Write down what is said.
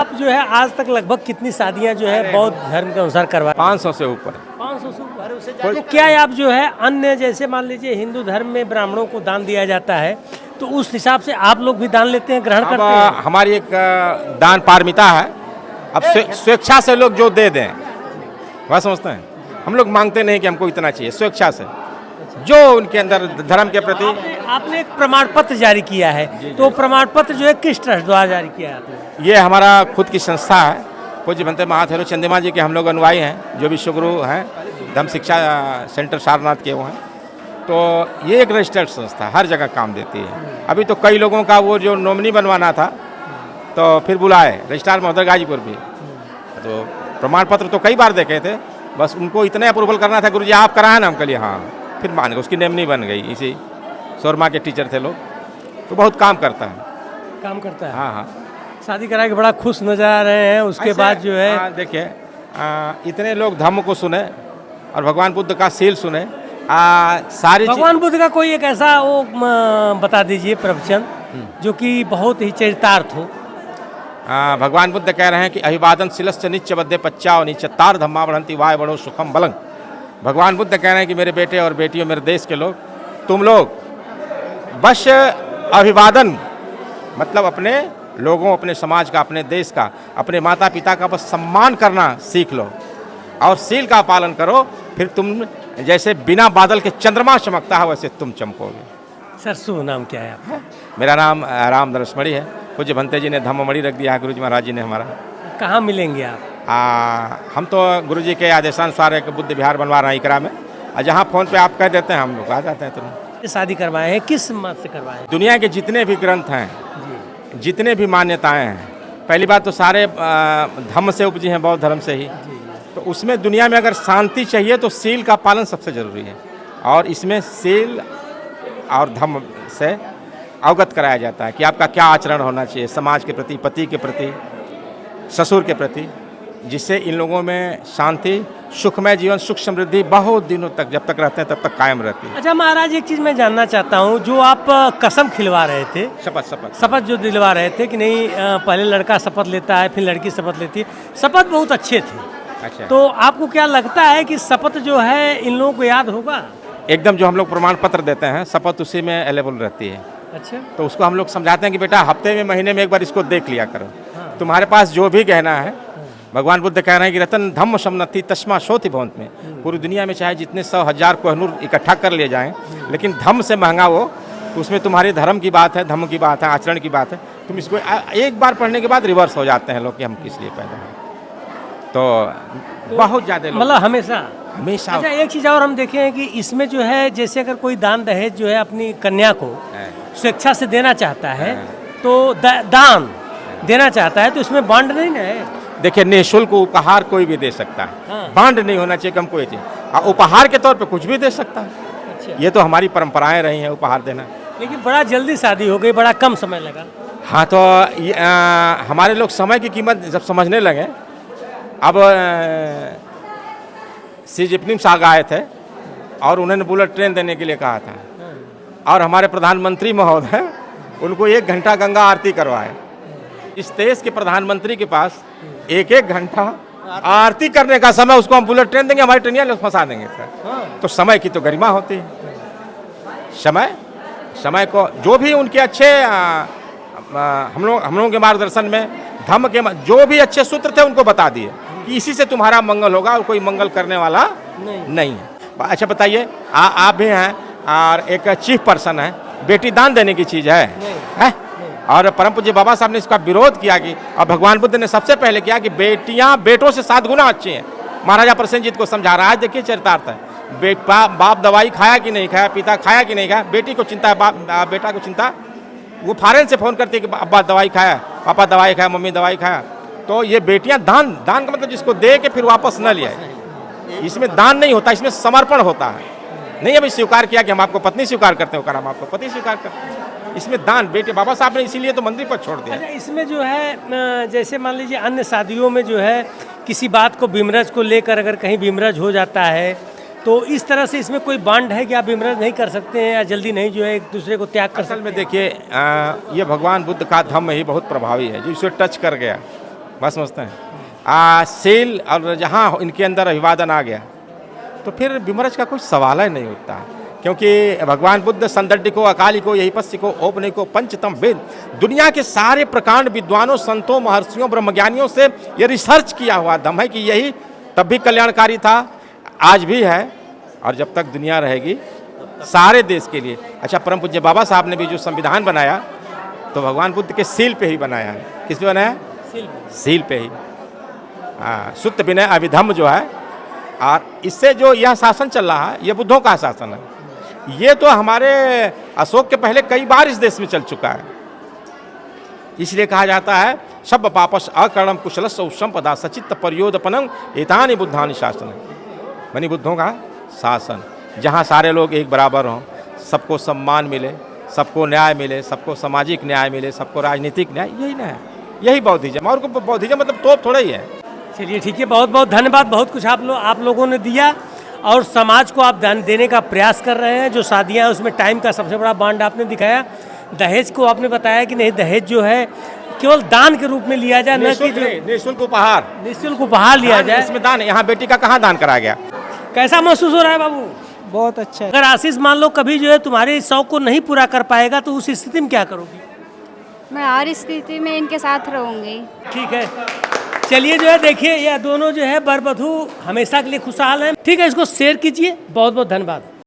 आप जो है आज तक लगभग कितनी शादियां जो है बौद्ध धर्म के अनुसार करवा 500 से ऊपर। 500 से ऊपर उससे ज़्यादा। तो क्या आप जो है अन्य जैसे मान लीजिए हिंदू धर्म में ब्राह्मणों को दान दिया जाता है तो उस हिसाब से आप लोग भी दान लेते हैं, ग्रहण करते हैं? हमारी एक दान पारमिता है। अब स्वेच्छा से लोग जो दे दें वह समझते हैं। हम लोग मांगते नहीं कि हमको इतना चाहिए, स्वेच्छा से जो उनके अंदर धर्म के प्रति। आपने एक प्रमाण पत्र जारी किया है, तो प्रमाण पत्र जो है किस ट्रस्ट द्वारा जारी किया है आपने? ये हमारा खुद की संस्था है, पूज्य भंते महाथेरो चंद्रमा जी के हम लोग अनुयायी हैं, जो विश्वगुरु हैं, धम्म शिक्षा सेंटर सारनाथ के वो हैं। तो ये एक रजिस्टर्ड संस्था हर जगह काम देती है। अभी तो कई लोगों का वो जो नॉमिनी बनवाना था तो फिर बुलाए रजिस्ट्रार महोदय गाजीपुर भी, तो प्रमाण पत्र तो कई बार देखे थे, बस उनको इतने अप्रूवल करना था, गुरुजी आप कराए ना, हम कहिए हाँ, फिर मान गए, उसकी नॉमिनी बन गई। इसी शोरमा के टीचर थे लोग, तो बहुत काम करता है। काम करता है? हाँ हाँ। शादी करा के बड़ा खुश नजर आ रहे हैं, उसके बाद जो है देखिए इतने लोग धम्म को सुने और भगवान बुद्ध का सील सुने। सारी भगवान बुद्ध का कोई एक ऐसा वो बता दीजिए प्रवचन जो कि बहुत ही चरितार्थ हो। भगवान बुद्ध कह रहे हैं कि अभिवादन शिलस्य निच्च बद्धे पच्चाओ निच्चतार धम्मा बढ़ंती वाय बड़ो सुखम बलंग। भगवान बुद्ध कह रहे हैं कि मेरे बेटे और बेटियों, मेरे देश के लोग, तुम लोग बस अभिवादन मतलब अपने लोगों, अपने समाज का, अपने देश का, अपने माता पिता का बस सम्मान करना सीख लो और सील का पालन करो, फिर तुम जैसे बिना बादल के चंद्रमा चमकता है वैसे तुम चमकोगे। सर शुभ नाम क्या है आपका? मेरा नाम राम दरसमणि है। पूज्य भंते जी ने धम्ममणि रख दिया है, गुरु जी महाराज जी ने हमारा। कहाँ मिलेंगे आप? हम तो गुरु जी के आदेशानुसार एक बुद्ध विहार बनवा रहे हैं इकरा में, और जहाँ फ़ोन पे आप कह देते हैं हम लोग आ जाते हैं तुरंत। शादी करवाए हैं किस मत से करवाए हैं? दुनिया के जितने भी ग्रंथ हैं, जितने भी मान्यताएं हैं, पहली बात तो सारे धम्म से उपजी हैं, बौद्ध धर्म से ही। तो उसमें दुनिया में अगर शांति चाहिए तो सील का पालन सबसे जरूरी है, और इसमें सील और धम्म से अवगत कराया जाता है कि आपका क्या आचरण होना चाहिए समाज के प्रति, पति के प्रति, ससुर के प्रति, जिससे इन लोगों में शांति, सुखमय जीवन, सुख समृद्धि बहुत दिनों तक जब तक रहते हैं तब तक कायम रहती है। अच्छा महाराज, एक चीज़ मैं जानना चाहता हूँ, जो आप कसम खिलवा रहे थे, शपथ जो दिलवा रहे थे कि नहीं पहले लड़का शपथ लेता है फिर लड़की शपथ लेती है, शपथ बहुत अच्छे थे। अच्छा। तो आपको क्या लगता है कि शपथ जो है इन लोगों को याद होगा? एकदम, जो हम लोग प्रमाण पत्र देते हैं शपथ उसी में अवेलेबल रहती है। अच्छा। तो उसको हम लोग समझाते हैं कि बेटा हफ्ते में, महीने में एक बार इसको देख लिया करो। हाँ। तुम्हारे पास जो भी गहना है, भगवान बुद्ध कह रहे हैं कि रतन धम्म समनति तस्मा शोथि भवंत में, पूरी दुनिया में चाहे जितने 100,000 कोहनूर इकट्ठा कर लिए जाएं, लेकिन धम्म से महंगा वो, तो उसमें तुम्हारी धर्म की बात है, धम्म की बात है, आचरण की बात है। तुम इसको एक बार पढ़ने के बाद रिवर्स हो जाते हैं लोग कि हम किस लिए पैदा हैं। तो बहुत ज़्यादा मतलब हमेशा। अच्छा, एक चीज़ और हम देखे हैं कि इसमें जो है जैसे अगर कोई दान दहेज जो है अपनी कन्या को स्वेच्छा से देना चाहता है, तो दान देना चाहता है, तो इसमें बांड नहीं ना है? देखिए, निःशुल्क उपहार कोई भी दे सकता है। हाँ। बांड नहीं होना चाहिए, कम कोई चीज़, उपहार के तौर पे कुछ भी दे सकता है। अच्छा। ये तो हमारी परंपराएं रही हैं उपहार देना। लेकिन बड़ा जल्दी शादी हो गई, बड़ा कम समय लगा। हाँ, तो हमारे लोग समय की कीमत जब समझने लगे, अब सी जिनपिंग साहब आए थे और उन्होंने बुलेट ट्रेन देने के लिए कहा था, और हमारे प्रधानमंत्री महोदय उनको 1 घंटा गंगा आरती करवाए। इस देश के प्रधानमंत्री के पास 1-1 घंटा आरती करने का समय, उसको हम बुलेट ट्रेन देंगे, हमारी ट्रेनियाँ फंसा देंगे सर। तो समय की तो गरिमा होती है। समय को जो भी उनके अच्छे हम लोगों के मार्गदर्शन में धम्म के जो भी अच्छे सूत्र थे उनको बता दिए कि इसी से तुम्हारा मंगल होगा, और कोई मंगल करने वाला नहीं है। अच्छा बताइए, आप भी हैं और एक चीफ पर्सन है, बेटी दान देने की चीज़ है? और परम पूज्य बाबा साहब ने इसका विरोध किया कि, और भगवान बुद्ध ने सबसे पहले किया कि बेटियां बेटों से 7 गुना अच्छी हैं। महाराजा प्रसेनजीत को समझा रहा है। देखिए चरितार्थ है, बाप दवाई खाया कि नहीं खाया, पिता खाया कि नहीं खाया, बेटी को चिंता है, बेटा को चिंता, वो फॉरेन से फ़ोन करती है कि अब्बा दवाई खाया, पापा दवाई खाया, मम्मी दवाई खाया। तो ये बेटियां दान का मतलब जिसको दे के फिर वापस न लिया, इसमें दान नहीं होता, इसमें समर्पण होता है। नहीं अभी स्वीकार किया कि हम आपको पत्नी स्वीकार करते हो, हम आपको पति स्वीकार करते हैं, इसमें दान बेटे बाबा साहब ने इसीलिए तो मंदिर पर छोड़ दिया। अच्छा, इसमें जो है जैसे मान लीजिए अन्य शादियों में जो है किसी बात को विमरज को लेकर अगर कहीं विमरज हो जाता है, तो इस तरह से इसमें कोई बांड है कि आप विमरज नहीं कर सकते हैं या जल्दी नहीं जो है एक दूसरे को त्याग कर सकते हैं? असल में देखिए, ये भगवान बुद्ध का धम्म ही बहुत प्रभावी है, जो इसे टच कर गया बात समझते हैं। सील और जहाँ इनके अंदर अभिवादन आ गया तो फिर विमर्श का कोई सवाल ही नहीं उठता है, क्योंकि भगवान बुद्ध संदड्डिको अकालिको यही पस्सिको औपनिको पंचतम वेद, दुनिया के सारे प्रकांड विद्वानों, संतों, महर्षियों, ब्रह्मज्ञानियों से ये रिसर्च किया हुआ दम है कि यही तब भी कल्याणकारी था, आज भी है, और जब तक दुनिया रहेगी सारे देश के लिए। अच्छा, परम पूज्य बाबा साहब ने भी जो संविधान बनाया तो भगवान बुद्ध के सील पे ही बनाया है। किस पे बनाया? सील पे ही। सुत्त विनय अभिधम्म जो है, और इससे जो यह शासन चल रहा है ये बुद्धों का शासन है। ये तो हमारे अशोक के पहले कई बार इस देश में चल चुका है। इसलिए कहा जाता है सब पापस अकर्णम कुशलस्व संपदा सचित्त परियोदपनम एतानि बुद्धानि शासन, मानी बुद्धों का शासन, जहाँ सारे लोग एक बराबर हों, सबको सम्मान मिले, सबको न्याय मिले, सबको सामाजिक न्याय मिले, सबको राजनीतिक न्याय, यही ना है, यही बौद्धिज्म। और बौद्धिज्म मतलब तोप थोड़ा ही है। चलिए ठीक है, बहुत बहुत धन्यवाद। बहुत कुछ आप लोगों ने दिया और समाज को आप दान देने का प्रयास कर रहे हैं। जो शादियाँ हैं उसमें टाइम का सबसे बड़ा बांड आपने दिखाया। दहेज को आपने बताया कि नहीं, दहेज जो है केवल दान के रूप में लिया जाए, न कि निःशुल्क उपहार, निःशुल्क उपहार लिया जाए। इसमें दान, यहाँ बेटी का कहाँ दान कराया गया? कैसा महसूस हो रहा है बाबू? बहुत अच्छा है। अगर आशीष मान लो कभी जो है तुम्हारे शौक को नहीं पूरा कर पाएगा तो उस स्थिति में क्या करोगी? मैं हर स्थिति में इनके साथ रहूंगी। ठीक है, चलिए जो है देखिए, यह दोनों जो है वर वधू हमेशा के लिए खुशहाल हैं। ठीक है, इसको शेयर कीजिए। बहुत बहुत धन्यवाद।